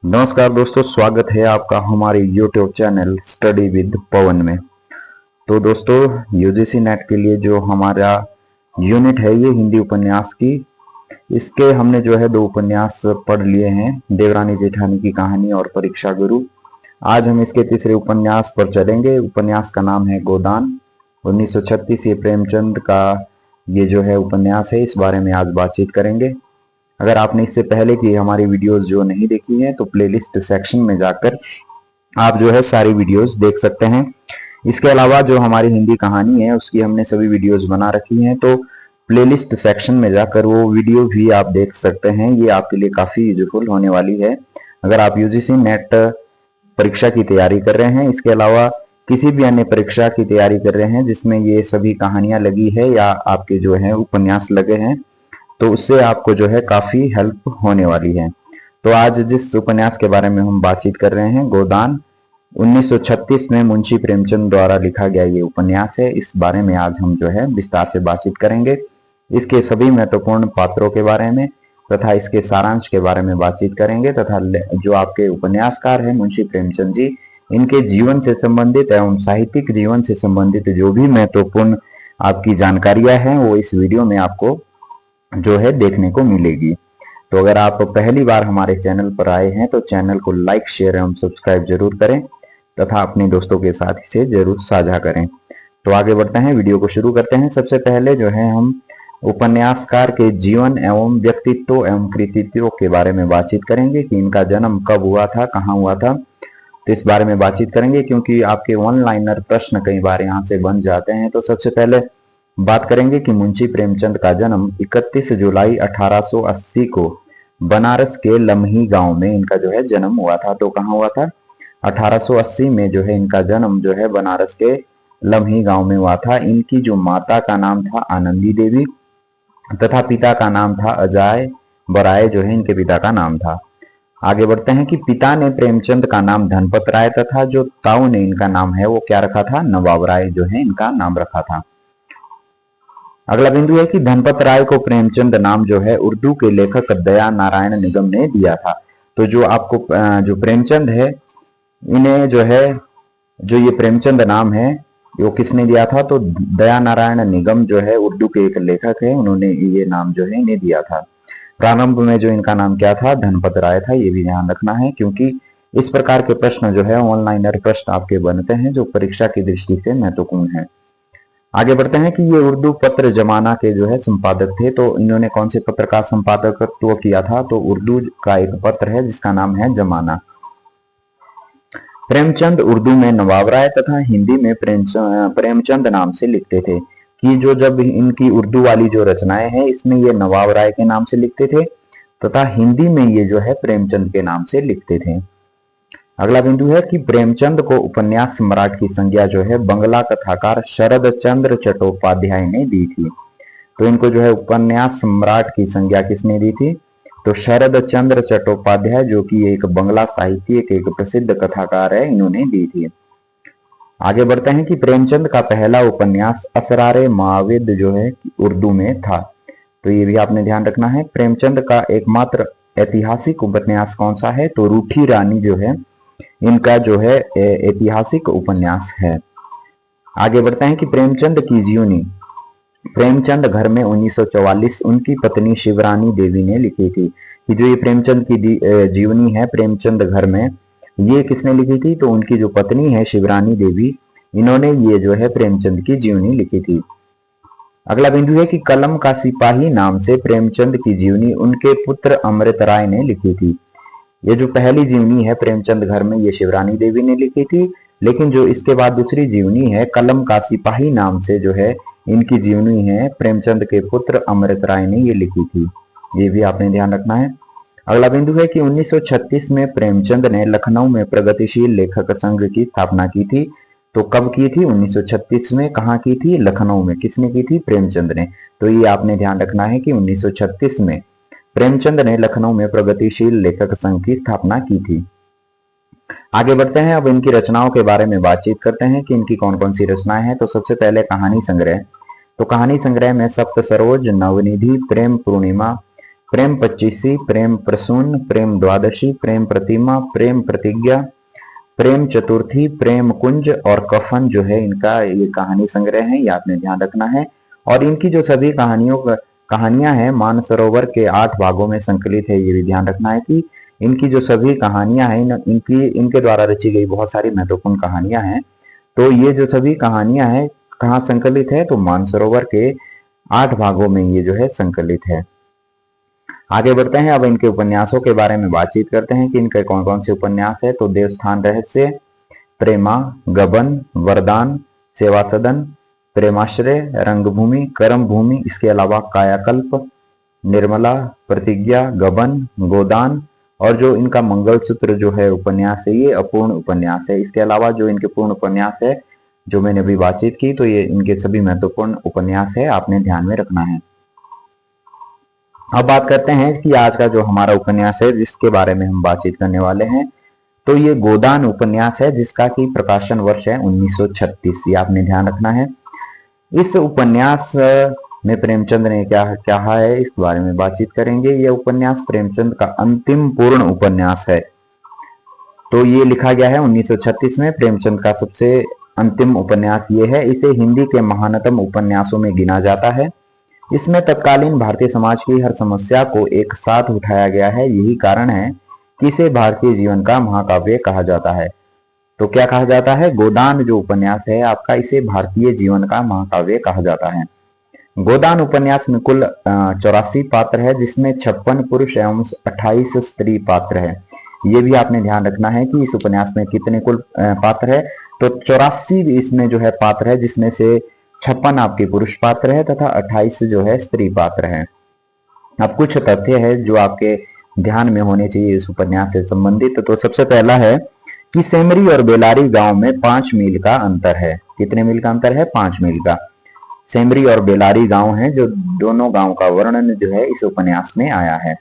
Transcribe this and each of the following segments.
नमस्कार दोस्तों, स्वागत है आपका हमारे YouTube चैनल स्टडी विद पवन में। तो दोस्तों, यूजीसी नेट के लिए जो हमारा यूनिट है ये हिंदी उपन्यास की, इसके हमने जो है 2 उपन्यास पढ़ लिए हैं, देवरानी जेठानी की कहानी और परीक्षा गुरु। आज हम इसके तीसरे उपन्यास पर चलेंगे। उपन्यास का नाम है गोदान। 1936 ये प्रेमचंद का ये जो है उपन्यास है, इस बारे में आज बातचीत करेंगे। अगर आपने इससे पहले की हमारी वीडियोस जो नहीं देखी है तो प्लेलिस्ट सेक्शन में जाकर आप जो है सारी वीडियोस देख सकते हैं। इसके अलावा जो हमारी हिंदी कहानी है उसकी हमने सभी वीडियोस बना रखी हैं, तो प्लेलिस्ट सेक्शन में जाकर वो वीडियो भी आप देख सकते हैं। ये आपके लिए काफी यूजफुल होने वाली है अगर आप यूजीसी नेट परीक्षा की तैयारी कर रहे हैं। इसके अलावा किसी भी अन्य परीक्षा की तैयारी कर रहे हैं जिसमें ये सभी कहानियां लगी है या आपके जो है उपन्यास लगे हैं, तो उससे आपको जो है काफी हेल्प होने वाली है। तो आज जिस उपन्यास के बारे में हम बातचीत कर रहे हैं, गोदान, 1936 में मुंशी प्रेमचंद द्वारा लिखा गया ये उपन्यास है। इस बारे में आज हम जो है विस्तार से बातचीत करेंगे। इसके सभी महत्वपूर्ण पात्रों के बारे में तथा इसके सारांश के बारे में बातचीत करेंगे तथा जो आपके उपन्यासकार है मुंशी प्रेमचंद जी, इनके जीवन से संबंधित एवं साहित्यिक जीवन से संबंधित जो भी महत्वपूर्ण आपकी जानकारियां हैं वो इस वीडियो में आपको जो है देखने को मिलेगी। तो अगर आप पहली बार हमारे चैनल पर आए हैं तो चैनल को लाइक, शेयर एवं सब्सक्राइब जरूर करें तथा अपने दोस्तों के साथ इसे जरूर साझा करें। तो आगे बढ़ते हैं, वीडियो को शुरू करते हैं। सबसे पहले जो है हम उपन्यासकार के जीवन एवं व्यक्तित्व एवं कृतित्व के बारे में बातचीत करेंगे कि इनका जन्म कब हुआ था, कहाँ हुआ था। तो इस बारे में बातचीत करेंगे क्योंकि आपके वन लाइनर प्रश्न कई बार यहाँ से बन जाते हैं। तो सबसे पहले बात करेंगे कि मुंशी प्रेमचंद का जन्म 31 जुलाई 1880 को बनारस के लम्ही गांव में इनका जो है जन्म हुआ था। तो कहाँ हुआ था? 1880 में जो है इनका जन्म जो है बनारस के लम्ही गांव में हुआ था। इनकी जो माता का नाम था आनंदी देवी तथा पिता का नाम था अजय बराय, जो है इनके पिता का नाम था। आगे बढ़ते हैं कि पिता ने प्रेमचंद का नाम धनपत राय तथा जो ताऊ ने इनका नाम है वो क्या रखा था? नवाब राय जो है इनका नाम रखा था। अगला बिंदु है कि धनपत राय को प्रेमचंद नाम जो है उर्दू के लेखक दया नारायण निगम ने दिया था। तो जो आपको जो प्रेमचंद है, इन्हें जो है जो ये प्रेमचंद नाम है वो किसने दिया था? तो दया नारायण निगम जो है उर्दू के एक लेखक है, उन्होंने ये नाम जो है इन्हें दिया था। प्रारंभ में जो इनका नाम क्या था? धनपत राय था। ये भी ध्यान रखना है क्योंकि इस प्रकार के प्रश्न जो है ऑनलाइनर प्रश्न आपके बनते हैं जो परीक्षा की दृष्टि से महत्वपूर्ण है। आगे बढ़ते हैं कि ये उर्दू पत्र जमाना के जो है संपादक थे। तो इन्होंने कौन से पत्र का संपादकत्व किया था? तो उर्दू का एक पत्र है जिसका नाम है जमाना। प्रेमचंद उर्दू में नवाब राय तथा हिंदी में प्रेमचंद नाम से लिखते थे। कि जो जब इनकी उर्दू वाली जो रचनाएं हैं इसमें ये नवाब राय के नाम से लिखते थे तथा हिंदी में ये जो है प्रेमचंद के नाम से लिखते थे। अगला बिंदु है कि प्रेमचंद को उपन्यास सम्राट की संज्ञा जो है बंगला कथाकार शरद चंद्र चट्टोपाध्याय ने दी थी। तो इनको जो है उपन्यास सम्राट की संज्ञा किसने दी थी? तो शरद चंद्र चट्टोपाध्याय, जो कि एक बंगला साहित्य के एक प्रसिद्ध कथाकार है, इन्होंने दी थी। आगे बढ़ते हैं कि प्रेमचंद का पहला उपन्यास असरारे माविद जो है उर्दू में था। तो ये भी आपने ध्यान रखना है। प्रेमचंद का एकमात्र ऐतिहासिक उपन्यास कौन सा है? तो रूठी रानी जो है इनका जो है ऐतिहासिक उपन्यास है। आगे बढ़ते हैं कि प्रेमचंद की जीवनी। प्रेमचंद घर में 1944 उनकी पत्नी शिवरानी देवी ने लिखी थी। कि जो ये प्रेमचंद की जीवनी है प्रेमचंद घर में, ये किसने लिखी थी? तो उनकी जो पत्नी है शिवरानी देवी, इन्होंने ये जो है प्रेमचंद की जीवनी लिखी थी। अगला बिंदु है कि कलम का सिपाही नाम से प्रेमचंद की जीवनी उनके पुत्र अमृत राय ने लिखी थी। ये जो पहली जीवनी है प्रेमचंद घर में, ये शिवरानी देवी ने लिखी थी, लेकिन जो इसके बाद दूसरी जीवनी है कलम का सिपाही नाम से जो है इनकी जीवनी है प्रेमचंद के पुत्र अमृत राय ने ये लिखी थी। ये भी आपने ध्यान रखना है। अगला बिंदु है कि 1936 में प्रेमचंद ने लखनऊ में प्रगतिशील लेखक संघ की स्थापना की थी। तो कब की थी? 1936 में। कहाँ की थी? लखनऊ में। किसने की थी? प्रेमचंद ने। तो ये आपने ध्यान रखना है कि 1936 में प्रेमचंद ने लखनऊ में प्रगतिशील लेखक संघ की स्थापना की थी। आगे बढ़ते हैं, अब इनकी रचनाओं के बारे में बातचीत करते हैं कि इनकी कौन कौन सी रचनाएं हैं। तो सबसे पहले कहानी संग्रह। तो कहानी संग्रह में सप्त सरोज, नवनिधि, प्रेम पूर्णिमा, प्रेम पच्चीसी, प्रेम प्रसून, प्रेम द्वादशी, प्रेम प्रतिमा, प्रेम प्रतिज्ञा, प्रेम चतुर्थी, प्रेम कुंज और कफन जो है इनका ये कहानी संग्रह है, ये आपने ध्यान रखना है। और इनकी जो सभी कहानियां हैं मानसरोवर के 8 भागों में संकलित है, ये भी ध्यान रखना है कि इनकी जो सभी कहानियां हैं इनके द्वारा रची गई बहुत सारी महत्वपूर्ण कहानियां हैं। तो ये जो सभी कहानियां हैं कहाँ संकलित है, तो मानसरोवर के 8 भागों में ये जो है संकलित है। आगे बढ़ते हैं, अब इनके उपन्यासों के बारे में बातचीत करते हैं कि इनके कौन कौन से उपन्यास है। तो देवस्थान रहस्य, प्रेमा, गबन, वरदान, सेवा सदन, प्रेमाश्रय, रंगभूमि, कर्म भूमि, इसके अलावा कायाकल्प, निर्मला, प्रतिज्ञा, गबन, गोदान, और जो इनका मंगलसूत्र जो है उपन्यास है ये अपूर्ण उपन्यास है। इसके अलावा जो इनके पूर्ण उपन्यास है जो मैंने अभी बातचीत की, तो ये इनके सभी महत्वपूर्ण उपन्यास है, आपने ध्यान में रखना है। अब बात करते हैं कि आज का जो हमारा उपन्यास है जिसके बारे में हम बातचीत करने वाले हैं, तो ये गोदान उपन्यास है जिसका कि प्रकाशन वर्ष है 1936, ये आपने ध्यान रखना है। इस उपन्यास में प्रेमचंद ने क्या कहा है इस बारे में बातचीत करेंगे। यह उपन्यास प्रेमचंद का अंतिम पूर्ण उपन्यास है। तो ये लिखा गया है 1936 में, प्रेमचंद का सबसे अंतिम उपन्यास ये है। इसे हिंदी के महानतम उपन्यासों में गिना जाता है। इसमें तत्कालीन भारतीय समाज की हर समस्या को एक साथ उठाया गया है। यही कारण है कि इसे भारतीय जीवन का महाकाव्य कहा जाता है। तो क्या कहा जाता है, गोदान जो उपन्यास है आपका, इसे भारतीय जीवन का महाकाव्य कहा जाता है। गोदान उपन्यास में कुल 84 पात्र है, जिसमें 56 पुरुष एवं 28 स्त्री पात्र है। ये भी आपने ध्यान रखना है कि इस उपन्यास में कितने कुल पात्र है, तो 84 इसमें जो है पात्र है, जिसमें से 56 आपके पुरुष पात्र है तथा 28 जो है स्त्री पात्र है। अब कुछ तथ्य है जो आपके ध्यान में होने चाहिए इस उपन्यास से संबंधित। तो सबसे पहला है कि सेमरी और बेलारी गांव में 5 मील का अंतर है। कितने मील का अंतर है, 5 मील का। सेमरी और बेलारी गांव है, जो दोनों गांव का वर्णन जो है इस उपन्यास में आया है।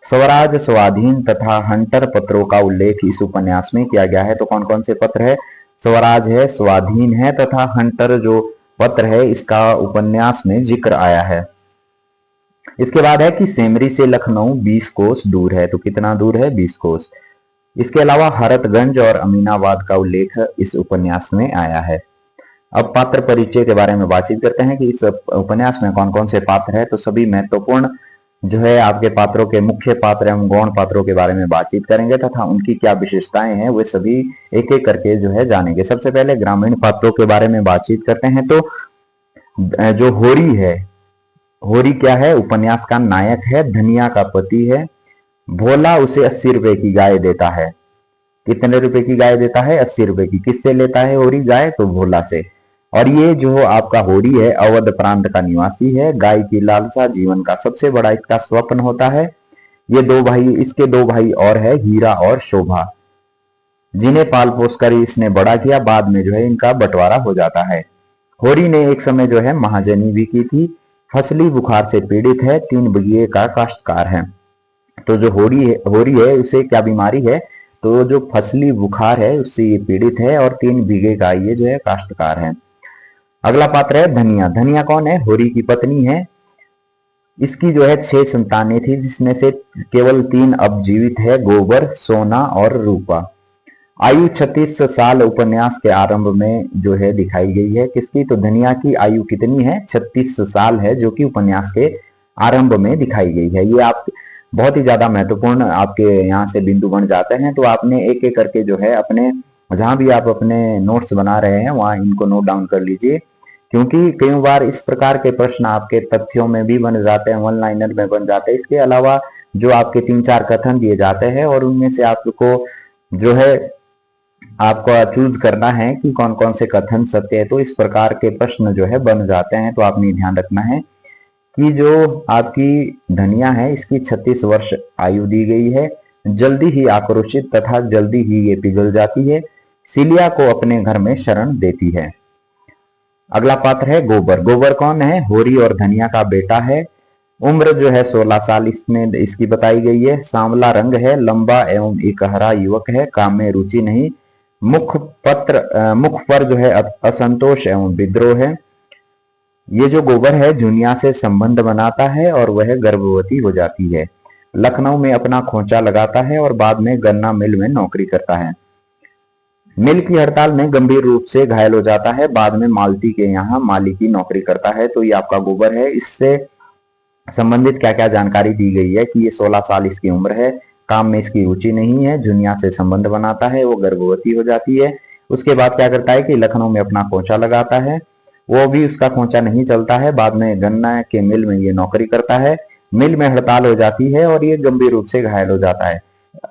स्वराज, स्वाधीन तथा हंटर पत्रों का उल्लेख इस उपन्यास में किया गया है। तो कौन कौन से पत्र है, स्वराज है, स्वाधीन है तथा हंटर जो पत्र है इसका उपन्यास में जिक्र आया है। इसके बाद है कि सेमरी से लखनऊ 20 कोस दूर है। तो कितना दूर है, 20 कोस। इसके अलावा हरतगंज और अमीनाबाद का उल्लेख इस उपन्यास में आया है। अब पात्र परिचय के बारे में बातचीत करते हैं कि इस उपन्यास में कौन कौन से पात्र है। तो सभी महत्वपूर्ण जो है आपके पात्रों के मुख्य पात्र एवं गौण पात्रों के बारे में बातचीत करेंगे तथा उनकी क्या विशेषताएं हैं वे सभी एक एक करके जो है जानेंगे। सबसे पहले ग्रामीण पात्रों के बारे में बातचीत करते हैं। तो जो होरी है, होरी क्या है, उपन्यास का नायक है, धनिया का पति है। भोला उसे 80 रुपए की गाय देता है। कितने रुपए की गाय देता है, 80 रुपए की। किससे लेता है होरी गाय, तो भोला से। और ये जो आपका होरी है अवध प्रांत का निवासी है। गाय की लालसा जीवन का सबसे बड़ा इसका स्वप्न होता है। ये इसके दो भाई और है, हीरा और शोभा, जिन्हें पाल पोस कर इसने बड़ा किया। बाद में जो है इनका बंटवारा हो जाता है। होरी ने एक समय जो है महाजनी भी की थी। फसली बुखार से पीड़ित है, 3 बीघे का काश्तकार है। तो जो होरी है उसे क्या बीमारी है, तो जो फसली बुखार है उससे ये पीड़ित है और 3 बीघे का ये जो है काश्तकार है। अगला पात्र है धनिया। धनिया कौन है, होरी की पत्नी है। इसकी जो है 6 संतानें थी, जिसमें से केवल 3 अब जीवित है, गोबर, सोना और रूपा। आयु 36 साल उपन्यास के आरंभ में जो है दिखाई गई है। किसकी, तो धनिया की आयु कितनी है, 36 साल है, जो कि उपन्यास के आरंभ में दिखाई गई है। ये आप बहुत ही ज्यादा महत्वपूर्ण आपके यहाँ से बिंदु बन जाते हैं। तो आपने एक एक करके जो है अपने जहां भी आप अपने नोट्स बना रहे हैं वहां इनको नोट डाउन कर लीजिए, क्योंकि कई बार इस प्रकार के प्रश्न आपके तथ्यों में भी बन जाते हैं, वन लाइनर में बन जाते हैं। इसके अलावा जो आपके 3-4 कथन दिए जाते हैं और उनमें से आपको जो है आपको चूज करना है कि कौन कौन से कथन सत्य है। तो इस प्रकार के प्रश्न जो है बन जाते हैं। तो आपने ध्यान रखना है कि जो आपकी धनिया है इसकी 36 वर्ष आयु दी गई है। जल्दी ही आक्रोशित तथा जल्दी ही ये पिघल जाती है। सिलिया को अपने घर में शरण देती है। अगला पात्र है गोबर। गोबर कौन है, होरी और धनिया का बेटा है। उम्र जो है 16 साल इसमें इसकी बताई गई है। सांवला रंग है, लंबा एवं एकहरा युवक है, काम में रुचि नहीं। मुख पर जो है असंतोष एवं विद्रोह है। ये जो गोबर है जुनिया से संबंध बनाता है और वह गर्भवती हो जाती है। लखनऊ में अपना खोंचा लगाता है और बाद में गन्ना मिल में नौकरी करता है। मिल की हड़ताल में गंभीर रूप से घायल हो जाता है, बाद में मालती के यहाँ माली की नौकरी करता है। तो ये आपका गोबर है। इससे संबंधित क्या क्या जानकारी दी गई है कि ये 16 साल इसकी उम्र है, काम में इसकी रुचि नहीं है, जुनिया से संबंध बनाता है, वो गर्भवती हो जाती है। उसके बाद क्या करता है कि लखनऊ में अपना खोंचा लगाता है, वो भी उसका खोंचा नहीं चलता है, बाद में गन्ना के मिल में ये नौकरी करता है। मिल में हड़ताल हो जाती है और ये गंभीर रूप से घायल हो जाता है।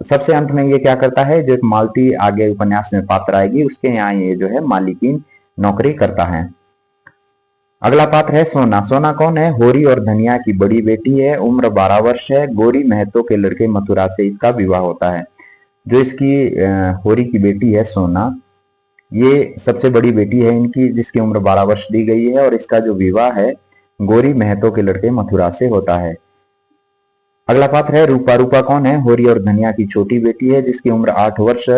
सबसे अंत में ये क्या करता है, जो एक मालती आगे उपन्यास में पात्र आएगी उसके यहाँ ये जो है माली की नौकरी करता है। अगला पात्र है सोना। सोना कौन है? होरी और धनिया की बड़ी बेटी है, उम्र 12 वर्ष है। गोरी महतो के लड़के मथुरा से इसका विवाह होता है। जो इसकी होरी की बेटी है सोना, ये सबसे बड़ी बेटी है इनकी, जिसकी उम्र 12 वर्ष दी गई है और इसका जो विवाह है गोरी महतो के लड़के मथुरा से होता है। अगला पात्र है रूपा। रूपा कौन है? होरी और धनिया की छोटी बेटी है, जिसकी उम्र 8 वर्ष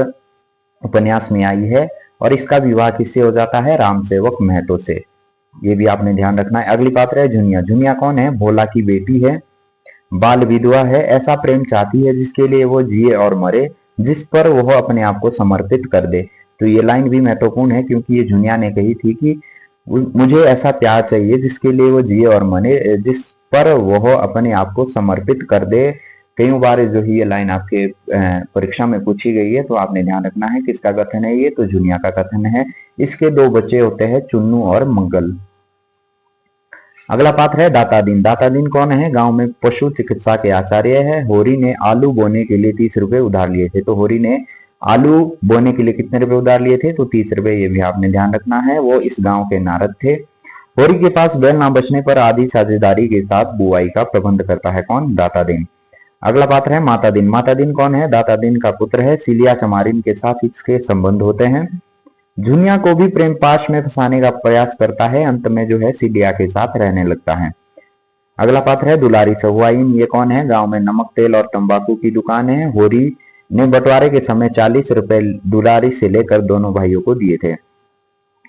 उपन्यास में आई है और इसका विवाह किससे हो जाता है? राम सेवक महतो से। ये भी आपने ध्यान रखना है। अगली पात्र है जुनिया। जुनिया कौन है? भोला की बेटी है, बाल विधवा है, ऐसा प्रेम चाहती है जिसके लिए वो जिए और मरे, जिस पर वह अपने आप को समर्पित कर दे। तो ये लाइन भी महत्वपूर्ण है क्योंकि ये जुनिया ने कही थी कि मुझे ऐसा प्यार चाहिए जिसके लिए वो जिए और मरे, जिस पर वह अपने आप को समर्पित कर दे। कई बार जो ही ये लाइन आपके परीक्षा में पूछी गई है, तो आपने ध्यान रखना है किसका कथन है ये, तो जुनिया का कथन है। इसके 2 बच्चे होते हैं, चुन्नू और मंगल। अगला पात्र है दाता दीन। दाता दीन कौन है? गांव में पशु चिकित्सा के आचार्य है। होरी ने आलू बोने के लिए 30 रुपए उधार लिए थे। तो होरी ने आलू बोने के लिए कितने रुपए उधार लिए थे? तो 30 रुपए। ये भी आपने ध्यान रखना है। वो इस गांव के नारद थे। होरी के पास बैल ना बचने पर आधी साझेदारी के साथ बुआई का प्रबंध करता है। कौन? दाता दीन। अगला पात्र है माता दीन। माता दीन कौन है? दाता दीन का पुत्र है। सिलिया चमारिन के साथ इसके संबंध होते हैं। जुनिया को भी प्रेम पाश में फंसाने का प्रयास करता है, अंत में जो है सिलिया के साथ रहने लगता है। अगला पात्र है दुलारी सहुआइन। ये कौन है? गांव में नमक तेल और तंबाकू की दुकान है। होरी ने बंटवारे के समय 40 रुपए दुलारी से लेकर दोनों भाइयों को दिए थे।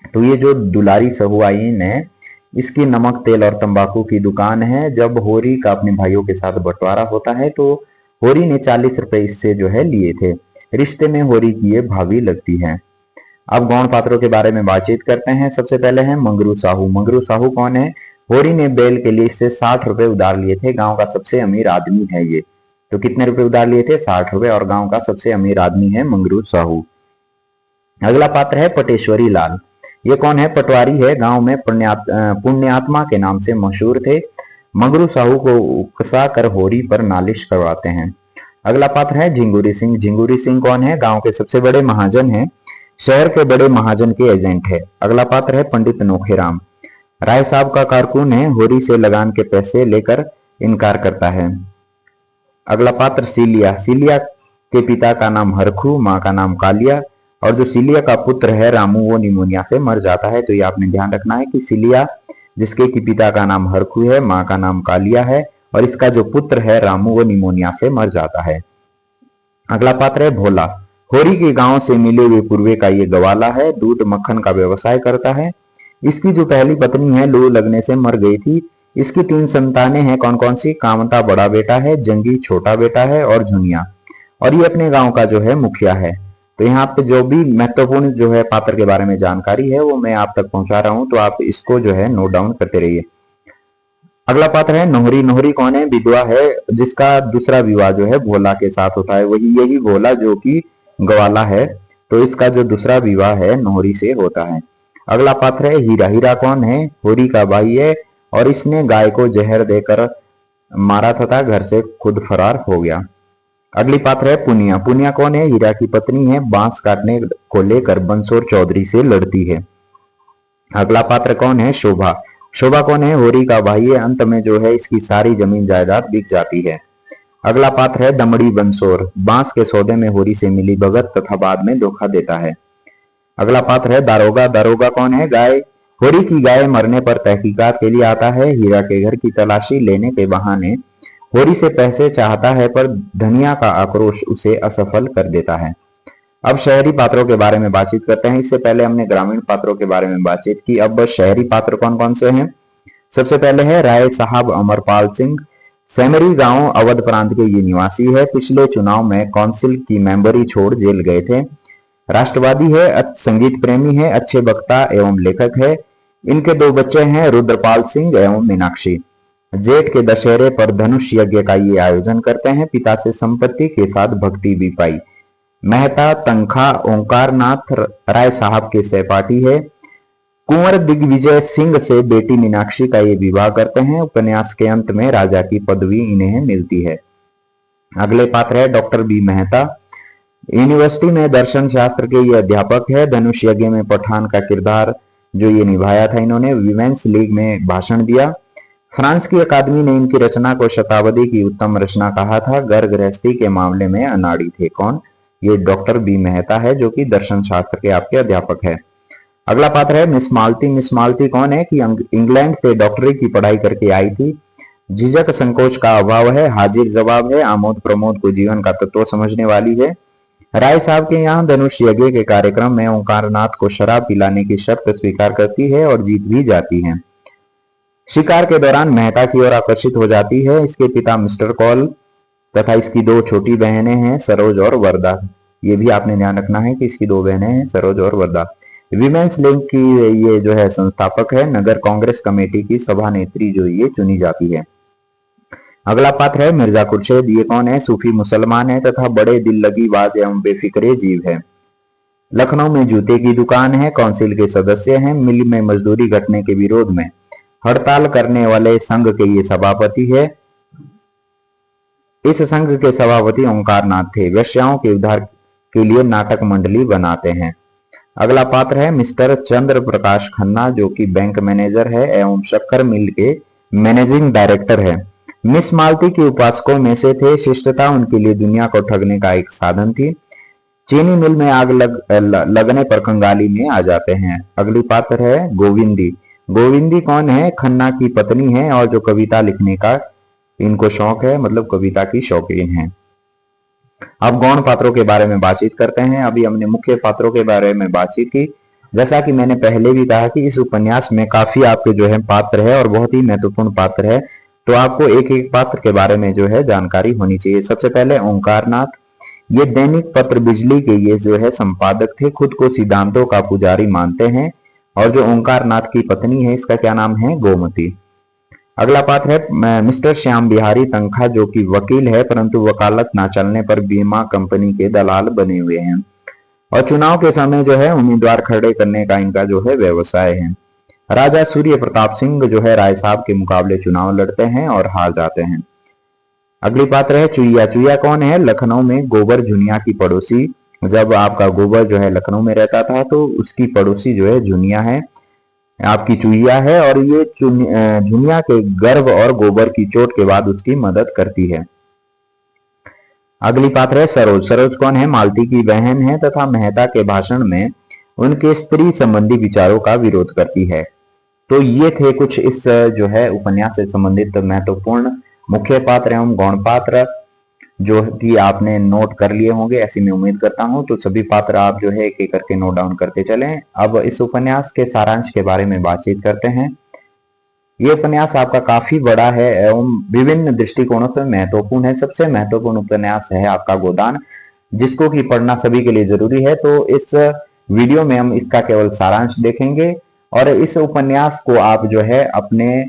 तो ये जो दुलारी सहुआइन है, इसकी नमक तेल और तंबाकू की दुकान है। जब होरी का अपने भाइयों के साथ बंटवारा होता है तो होरी ने 40 रुपए इससे जो है लिए थे। रिश्ते में होरी की ये भाभी लगती है। अब गौण पात्रों के बारे में बातचीत करते हैं। सबसे पहले है मंगरू साहू। मंगरू साहू कौन है? होरी ने बैल के लिए इससे 60 रुपए उधार लिए थे। गांव का सबसे अमीर आदमी है ये। तो कितने रुपए उधार लिए थे? 60 रुपए। और गांव का सबसे अमीर आदमी है मंगरू साहू। अगला पात्र है पटेश्वरी लाल। ये कौन है? पटवारी है, गांव में पुण्यात्मा के नाम से मशहूर थे। मंगरू साहू को उकसा कर होरी पर नालिश करवाते हैं। अगला पात्र है झिंगुरी सिंह। झिंगुरी सिंह कौन है? गांव के सबसे बड़े महाजन है, शहर के बड़े महाजन के एजेंट है। अगला पात्र है पंडित नोखेराम। राय साहब का कारकुन है, होरी से लगान के पैसे लेकर इनकार करता है। अगला पात्र सीलिया। सीलिया के पिता का नाम हरखू, माँ का नाम कालिया, और जो सीलिया का पुत्र है रामू, वो निमोनिया से मर जाता है। तो ये आपने ध्यान रखना है कि सीलिया, जिसके की पिता का नाम हरखू है, माँ का नाम कालिया है, और इसका जो पुत्र है रामू, वो निमोनिया से मर जाता है। अगला पात्र है भोला। होरी के गांव से मिले हुए पूर्वे का ये गवाला है, दूध मक्खन का व्यवसाय करता है। इसकी जो पहली पत्नी है लू लगने से मर गई थी। इसकी 3 संतानें हैं। कौन कौन सी? कामता बड़ा बेटा है, जंगी छोटा बेटा है, और झुनिया। और ये अपने गांव का जो है मुखिया है। तो यहाँ पे जो भी महत्वपूर्ण जो है पात्र के बारे में जानकारी है वो मैं आप तक पहुंचा रहा हूं, तो आप इसको जो है नोट डाउन करते रहिए। अगला पात्र है नोहरी। नोहरी कौन है? विधवा है, जिसका दूसरा विवाह जो है भोला के साथ होता है। वही यही भोला जो कि गवाला है। तो इसका जो दूसरा विवाह है नोहरी से होता है। अगला पात्र है हीरा। हीरा कौन है? होरी का भाई है, और इसने गाय को जहर देकर मारा तथा घर से खुद फरार हो गया। अगली पात्र है पुनिया। पुनिया कौन है? हीरा की पत्नी है, बांस काटने को लेकर बंसोर चौधरी से लड़ती है। अगला पात्र कौन है? शोभा। शोभा कौन है? होरी का भाई है, अंत में जो है इसकी सारी जमीन जायदाद बिक जाती है। अगला पात्र है दमड़ी बंसोर। बांस के सौदे में होरी से मिली भगत तथा बाद में धोखा देता है। अगला पात्र है दारोगा। दारोगा कौन है? होरी की गाय मरने पर तहकीकात के लिए आता है। हीरा के घर की तलाशी लेने के बहाने होरी से पैसे चाहता है, पर धनिया का आक्रोश उसे असफल कर देता है। अब शहरी पात्रों के बारे में बातचीत करते हैं। इससे पहले हमने ग्रामीण पात्रों के बारे में बातचीत की। अब शहरी पात्र कौन कौन से हैं? सबसे पहले है राय साहब अमरपाल सिंह। सेमरी गांव अवध प्रांत के ये निवासी है। पिछले चुनाव में काउंसिल की मेंबरी छोड़ जेल गए थे। राष्ट्रवादी है, संगीत प्रेमी है, अच्छे वक्ता एवं लेखक है। इनके 2 बच्चे हैं, रुद्रपाल सिंह एवं मीनाक्षी। जेठ के दशहरे पर धनुष यज्ञ का ये आयोजन करते हैं। पिता से संपत्ति के साथ भक्ति भी पाई। मेहता तनखा ओंकारनाथ राय साहब के सहपाठी है। कुंवर दिग्विजय सिंह से बेटी मीनाक्षी का ये विवाह करते हैं। उपन्यास के अंत में राजा की पदवी इन्हें मिलती है। अगले पात्र है डॉक्टर बी मेहता। यूनिवर्सिटी में दर्शन शास्त्र के ये अध्यापक है। धनुष यज्ञ में पठान का किरदार जो ये निभाया था इन्होंने। विमेंस लीग में भाषण दिया। फ्रांस की अकादमी ने इनकी रचना को शताब्दी की उत्तम रचना कहा था। घर गृहस्थी के मामले में अनाड़ी थे। कौन? ये डॉक्टर बी मेहता है जो कि दर्शन शास्त्र के आपके अध्यापक है। अगला पात्र है मिस मालती। मिस मालती कौन है कि इंग्लैंड से डॉक्टरी की पढ़ाई करके आई थी। झिझक संकोच का अभाव है, हाजिर जवाब है, आमोद प्रमोद को जीवन का तत्व समझने वाली है। राय साहब के यहाँ धनुष यज्ञ के कार्यक्रम में ओंकारनाथ को शराब पिलाने की शर्त स्वीकार करती है और जीत भी जाती है। शिकार के दौरान मेहता की ओर आकर्षित हो जाती है। इसके पिता मिस्टर कॉल तथा इसकी 2 छोटी बहनें हैं, सरोज और वरदा। ये भी आपने ध्यान रखना है कि इसकी 2 बहनें हैं, सरोज और वरदा। विमेंस लीग की ये जो है संस्थापक है। नगर कांग्रेस कमेटी की सभा नेत्री जो ये चुनी जाती है। अगला पात्र है मिर्जा खुर्शेद। ये कौन है? सूफी मुसलमान है तथा बड़े दिल लगी बाज एवं बेफिक्रे जीव है। लखनऊ में जूते की दुकान है। काउंसिल के सदस्य हैं। मिल में मजदूरी घटने के विरोध में हड़ताल करने वाले संघ के ये सभापति है। इस संघ के सभापति ओंकारनाथ थे। वेश्याओं के उद्धार के लिए नाटक मंडली बनाते हैं। अगला पात्र है मिस्टर चंद्र प्रकाश खन्ना जो कि बैंक मैनेजर है एवं शक्कर मिल के मैनेजिंग डायरेक्टर है। मिस मालती के उपासकों में से थे। शिष्टता उनके लिए दुनिया को ठगने का एक साधन थी। चीनी मिल में आग लगने पर कंगाली में आ जाते हैं। अगली पात्र है गोविंदी। गोविंदी कौन है? खन्ना की पत्नी है और जो कविता लिखने का इनको शौक है, मतलब कविता की शौकीन है। अब गौण पात्रों के बारे में बातचीत करते हैं। अभी हमने मुख्य पात्रों के बारे में बातचीत की। जैसा कि मैंने पहले भी कहा कि इस उपन्यास में काफी आपके जो है पात्र है और बहुत ही महत्वपूर्ण पात्र है, तो आपको एक एक पात्र के बारे में जो है जानकारी होनी चाहिए। सबसे पहले ओंकारनाथ। ये दैनिक पत्र बिजली के ये जो है संपादक थे। खुद को सिद्धांतों का पुजारी मानते हैं। और जो ओंकारनाथ की पत्नी है इसका क्या नाम है? गोमती। अगला पात्र है मिस्टर श्याम बिहारी तनखा जो कि वकील है परंतु वकालत ना चलने पर बीमा कंपनी के दलाल बने हुए हैं। और चुनाव के समय जो है उम्मीदवार खड़े करने का इनका जो है व्यवसाय है। राजा सूर्य प्रताप सिंह जो है राय साहब के मुकाबले चुनाव लड़ते हैं और हार जाते हैं। अगली पात्र है चुईया। चुईया कौन है? लखनऊ में गोबर झुनिया की पड़ोसी। जब आपका गोबर जो है लखनऊ में रहता था तो उसकी पड़ोसी जो है झुनिया है, आपकी चुईया है। और ये झुनिया के गर्भ और गोबर की चोट के बाद उसकी मदद करती है। अगली पात्र है सरोज। सरोज कौन है? मालती की बहन है तथा मेहता के भाषण में उनके स्त्री संबंधी विचारों का विरोध करती है। तो ये थे कुछ इस जो है उपन्यास से संबंधित महत्वपूर्ण मुख्य पात्र एवं गौण पात्र जो कि आपने नोट कर लिए होंगे, ऐसी मैं उम्मीद करता हूं। तो सभी पात्र आप जो है एक एक करके नोट डाउन करते चलें। अब इस उपन्यास के सारांश के बारे में बातचीत करते हैं। ये उपन्यास आपका काफी बड़ा है एवं विभिन्न दृष्टिकोणों से महत्वपूर्ण है। सबसे महत्वपूर्ण उपन्यास है आपका गोदान, जिसको कि पढ़ना सभी के लिए जरूरी है। तो इस वीडियो में हम इसका केवल सारांश देखेंगे और इस उपन्यास को आप जो है अपने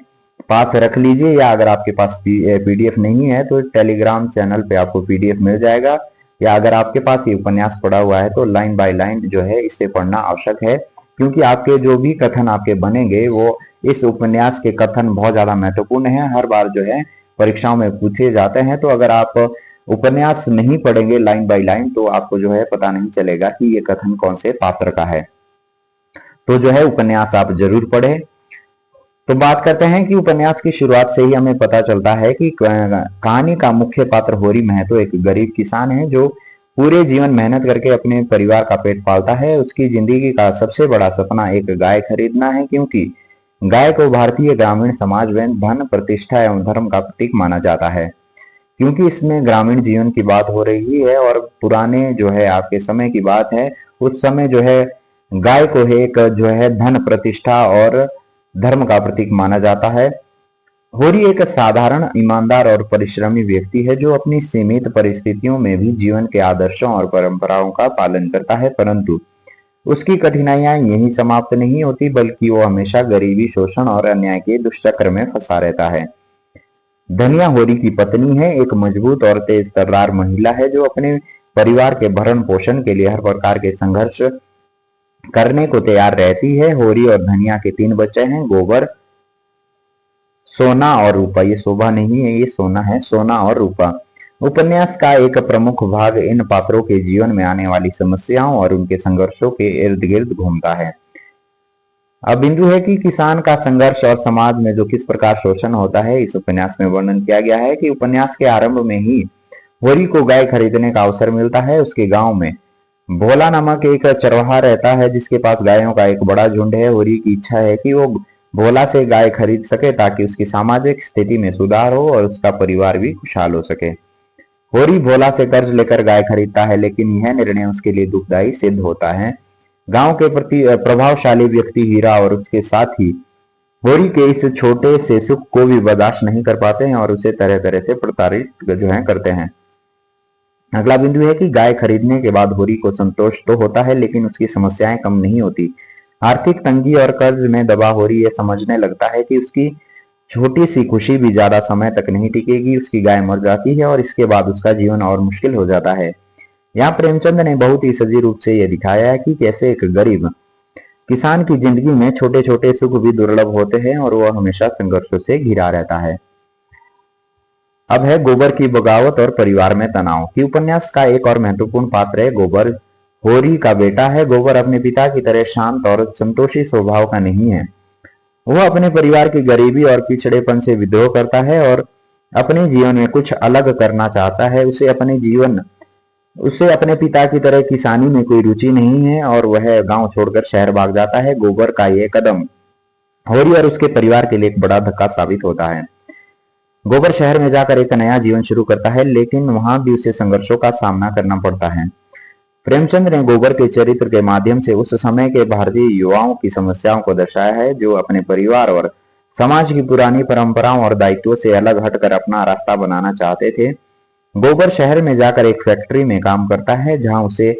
पास रख लीजिए, या अगर आपके पास पीडीएफ नहीं है तो टेलीग्राम चैनल पे आपको पीडीएफ मिल जाएगा, या अगर आपके पास ये उपन्यास पढ़ा हुआ है तो लाइन बाय लाइन जो है इसे पढ़ना आवश्यक है, क्योंकि आपके जो भी कथन आपके बनेंगे वो इस उपन्यास के कथन बहुत ज्यादा महत्वपूर्ण है। हर बार जो है परीक्षाओं में पूछे जाते हैं। तो अगर आप उपन्यास नहीं पढ़ेंगे लाइन बाय लाइन तो आपको जो है पता नहीं चलेगा कि ये कथन कौन से पात्र का है। तो जो है उपन्यास आप जरूर पढ़ें। तो बात करते हैं कि उपन्यास की शुरुआत से ही हमें पता चलता है कि कहानी का मुख्य पात्र होरी महतो एक गरीब किसान है जो पूरे जीवन मेहनत करके अपने परिवार का पेट पालता है। उसकी जिंदगी का सबसे बड़ा सपना एक गाय खरीदना है, क्योंकि गाय को भारतीय ग्रामीण समाज में धन, प्रतिष्ठा एवं धर्म का प्रतीक माना जाता है। क्योंकि इसमें ग्रामीण जीवन की बात हो रही है और पुराने जो है आपके समय की बात है, उस समय जो है गाय को एक जो है धन, प्रतिष्ठा और धर्म का प्रतीक माना जाता है। होरी एक साधारण, ईमानदार और परिश्रमी व्यक्ति है जो अपनी सीमित परिस्थितियों में भी जीवन के आदर्शों और परंपराओं का पालन करता है, परंतु उसकी कठिनाइयां यहीं समाप्त नहीं होती, बल्कि वो हमेशा गरीबी, शोषण और अन्याय के दुष्चक्र में फंसा रहता है। धनिया होरी की पत्नी है, एक मजबूत और तेज तर्रार महिला है जो अपने परिवार के भरण पोषण के लिए हर प्रकार के संघर्ष करने को तैयार रहती है। होरी और धनिया के 3 बच्चे हैं, गोबर, सोना और रूपा। ये शोभा नहीं है, ये सोना है, सोना और रूपा। उपन्यास का एक प्रमुख भाग इन पात्रों के जीवन में आने वाली समस्याओं और उनके संघर्षों के इर्द गिर्द घूमता है। अब बिंदु है कि किसान का संघर्ष और समाज में जो किस प्रकार शोषण होता है, इस उपन्यास में वर्णन किया गया है कि उपन्यास के आरंभ में ही होरी को गाय खरीदने का अवसर मिलता है। उसके गांव में भोला नामक एक चरवाहा रहता है जिसके पास गायों का एक बड़ा झुंड है। होरी की इच्छा है कि वो भोला से गाय खरीद सके ताकि उसकी सामाजिक स्थिति में सुधार हो और उसका परिवार भी खुशहाल हो सके। होरी भोला से कर्ज लेकर गाय खरीदता है, लेकिन यह निर्णय उसके लिए दुखदायी सिद्ध होता है। गांव के प्रति प्रभावशाली व्यक्ति हीरा और उसके साथ ही होरी के इस छोटे से सुख को भी बर्दाश्त नहीं कर पाते हैं और उसे तरह तरह से प्रताड़ित करते हैं। अगला बिंदु है कि गाय खरीदने के बाद होरी को संतोष तो होता है, लेकिन उसकी समस्याएं कम नहीं होती। आर्थिक तंगी और कर्ज में दबा होरी यह समझने लगता है कि उसकी छोटी सी खुशी भी ज्यादा समय तक नहीं टिकेगी। उसकी गाय मर जाती है और इसके बाद उसका जीवन और मुश्किल हो जाता है। यहाँ प्रेमचंद ने बहुत ही सजीव रूप से यह दिखाया है कि कैसे एक गरीब किसान की जिंदगी में छोटे छोटे सुख भी दुर्लभ होते हैं और वह हमेशा संघर्षों से घिरा रहता है। अब है गोबर की बगावत और परिवार में तनाव की। उपन्यास का एक और महत्वपूर्ण पात्र है गोबर। होरी का बेटा है। गोबर अपने पिता की तरह शांत और संतोषी स्वभाव का नहीं है। वह अपने परिवार की गरीबी और पिछड़ेपन से विद्रोह करता है और अपने जीवन में कुछ अलग करना चाहता है। उसे अपने पिता की तरह किसानी में कोई रुचि नहीं है और वह गांव छोड़कर शहर भाग जाता है। गोबर का यह कदम होरी और उसके परिवार के लिए एक बड़ा धक्का साबित होता है। गोबर शहर में जाकर एक नया जीवन शुरू करता है, लेकिन वहां भी उसे संघर्षों का सामना करना पड़ता है। प्रेमचंद ने गोबर के चरित्र के माध्यम से उस समय के भारतीय युवाओं की समस्याओं को दर्शाया है जो अपने परिवार और समाज की पुरानी परंपराओं और दायित्वों से अलग हटकर अपना रास्ता बनाना चाहते थे। गोबर शहर में जाकर एक फैक्ट्री में काम करता है जहां उसे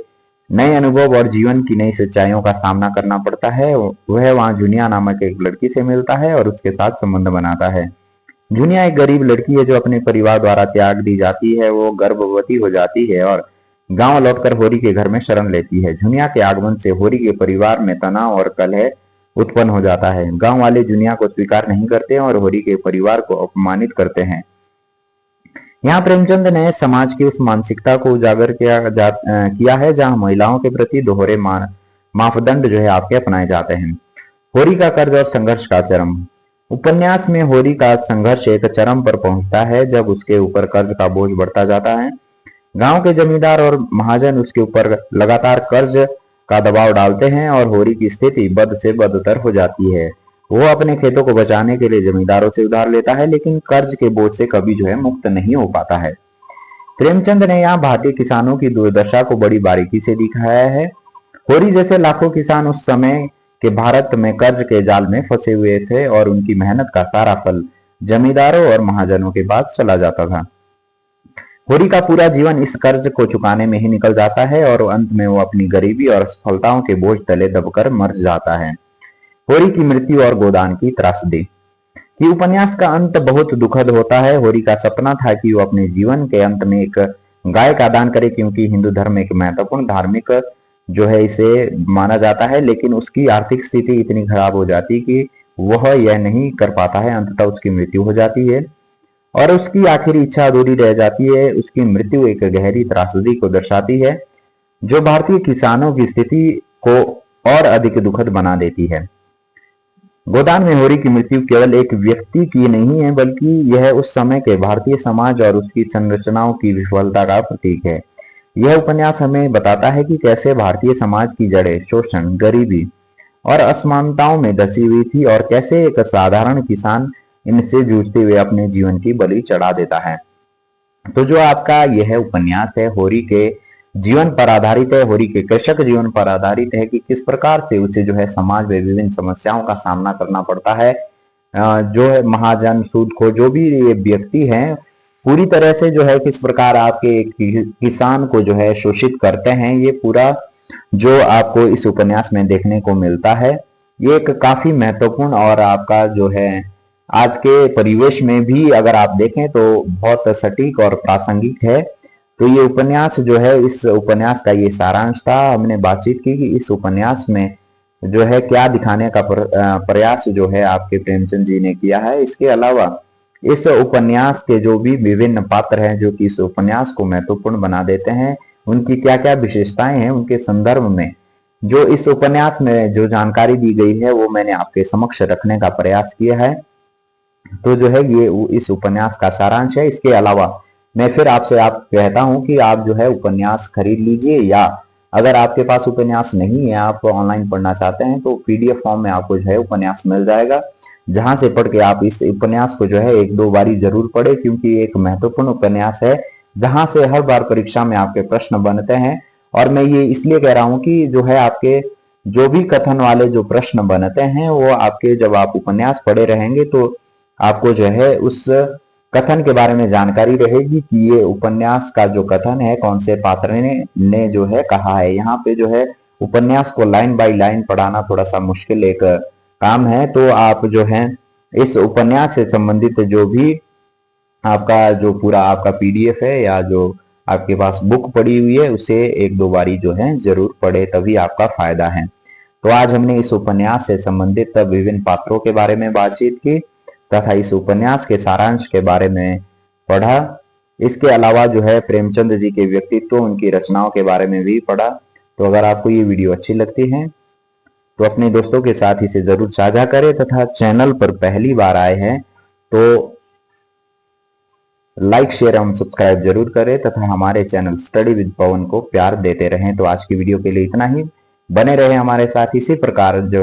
नए अनुभव और जीवन की नई सच्चाइयों का सामना करना पड़ता है। वह वहां जूनिया नामक एक लड़की से मिलता है और उसके साथ संबंध बनाता है। जूनिया एक गरीब लड़की है जो अपने परिवार द्वारा त्याग दी जाती है। वो गर्भवती हो जाती है और गांव लौटकर होरी के घर में शरण लेती है। जूनिया के आगमन से होरी के परिवार में तनाव और कलह उत्पन्न हो जाता है। गांव वाले जूनिया को स्वीकार नहीं करते और होरी के परिवार को अपमानित करते हैं। यहाँ प्रेमचंद ने समाज की उस मानसिकता को उजागर किया है जहां महिलाओं के प्रति दोहरे मापदंड आपके अपनाए जाते हैं। होरी का कर्ज और संघर्ष का चरम। उपन्यास में होरी का संघर्ष एक चरम पर पहुंचता है जब उसके ऊपर कर्ज का बोझ बढ़ता जाता है। गांव के जमींदार और महाजन उसके ऊपर लगातार कर्ज का दबाव डालते हैं और होरी की स्थिति बद से बदतर हो जाती है। वो अपने खेतों को बचाने के लिए जमींदारों से उधार लेता है, लेकिन कर्ज के बोझ से कभी मुक्त नहीं हो पाता है। प्रेमचंद ने यहाँ भारतीय किसानों की दुर्दशा को बड़ी बारीकी से दिखाया है। होरी जैसे लाखों किसान उस समय के भारत में कर्ज के जाल में फंसे हुए थे और उनकी मेहनत का सारा फल जमींदारों और महाजनों के पास चला जाता था। होरी का पूरा जीवन इस कर्ज को चुकाने में ही निकल जाता है और अंत में वो अपनी गरीबी और असफलताओं के बोझ तले दबकर मर जाता है। होरी की मृत्यु और गोदान की त्रासदी। कि उपन्यास का अंत बहुत दुखद होता है। होरी का सपना था कि वो अपने जीवन के अंत में एक गाय का दान करे, क्योंकि हिंदू धर्म एक महत्वपूर्ण धार्मिक इसे माना जाता है, लेकिन उसकी आर्थिक स्थिति इतनी खराब हो जाती कि वह यह नहीं कर पाता है। अंततः उसकी मृत्यु हो जाती है और उसकी आखिरी इच्छा अधूरी रह जाती है। उसकी मृत्यु एक गहरी त्रासदी को दर्शाती है जो भारतीय किसानों की स्थिति को और अधिक दुखद बना देती है। गोदान में होरी की मृत्यु केवल एक व्यक्ति की नहीं है, बल्कि यह उस समय के भारतीय समाज और उसकी संरचनाओं की विफलता का प्रतीक है। यह उपन्यास हमें बताता है कि कैसे भारतीय समाज की जड़ें शोषण, गरीबी और असमानताओं में धसी हुई थी और कैसे एक साधारण किसान इनसे जूझते हुए अपने जीवन की बलि चढ़ा देता है। तो जो आपका यह उपन्यास है होरी के जीवन पर आधारित है, होरी के कृषक जीवन पर आधारित है कि किस प्रकार से उसे जो है समाज में विभिन्न समस्याओं का सामना करना पड़ता है। जो है महाजन, सूदखोर, जो भी ये व्यक्ति हैं, पूरी तरह से जो है किस प्रकार आपके किसान को जो है शोषित करते हैं, ये पूरा जो आपको इस उपन्यास में देखने को मिलता है। ये एक काफी महत्वपूर्ण और आपका जो है आज के परिवेश में भी अगर आप देखें तो बहुत सटीक और प्रासंगिक है। तो ये उपन्यास जो है, इस उपन्यास का ये सारांश था। हमने बातचीत की कि इस उपन्यास में जो है क्या दिखाने का प्रयास जो है आपके प्रेमचंद जी ने किया है। इसके अलावा इस उपन्यास के जो भी विभिन्न पात्र हैं जो कि इस उपन्यास को महत्वपूर्ण बना देते हैं, उनकी क्या क्या विशेषताएं हैं, उनके संदर्भ में जो इस उपन्यास में जो जानकारी दी गई है वो मैंने आपके समक्ष रखने का प्रयास किया है। तो जो है ये इस उपन्यास का सारांश है। इसके अलावा मैं फिर आपसे कहता हूं कि आप जो है उपन्यास खरीद लीजिए, या अगर आपके पास उपन्यास नहीं है, आप ऑनलाइन पढ़ना चाहते हैं, तो पीडीएफ फॉर्म में आपको जो है उपन्यास मिल जाएगा, जहां से पढ़ के आप इस उपन्यास को जो है एक दो बारी जरूर पढ़े, क्योंकि एक महत्वपूर्ण उपन्यास है जहां से हर बार परीक्षा में आपके प्रश्न बनते हैं। और मैं ये इसलिए कह रहा हूं कि जो है आपके जो भी कथन वाले जो प्रश्न बनते हैं वो आपके जब आप उपन्यास पढ़े रहेंगे तो आपको जो है उस कथन के बारे में जानकारी रहेगी कि ये उपन्यास का जो कथन है कौन से पात्र ने जो है कहा है। यहाँ पे जो है उपन्यास को लाइन बाय लाइन पढ़ाना थोड़ा सा मुश्किल एक काम है। तो आप जो है इस उपन्यास से संबंधित जो भी आपका जो पूरा आपका पीडीएफ है या जो आपके पास बुक पड़ी हुई है उसे एक दो बारी जो है जरूर पढ़े, तभी आपका फायदा है। तो आज हमने इस उपन्यास से संबंधित विभिन्न पात्रों के बारे में बातचीत की तथा इस उपन्यास के सारांश के बारे में पढ़ा। इसके अलावा जो है प्रेमचंद जी के व्यक्तित्व, उनकी रचनाओं के बारे में भी पढ़ा। तो अगर आपको ये वीडियो अच्छी लगती है तो अपने दोस्तों के साथ इसे जरूर साझा करें, तथा चैनल पर पहली बार आए हैं तो लाइक, शेयर एवं सब्सक्राइब जरूर करें तथा हमारे चैनल स्टडी विद पवन को प्यार देते रहें। तो आज की वीडियो के लिए इतना ही। बने रहे हमारे साथ इसी प्रकार जो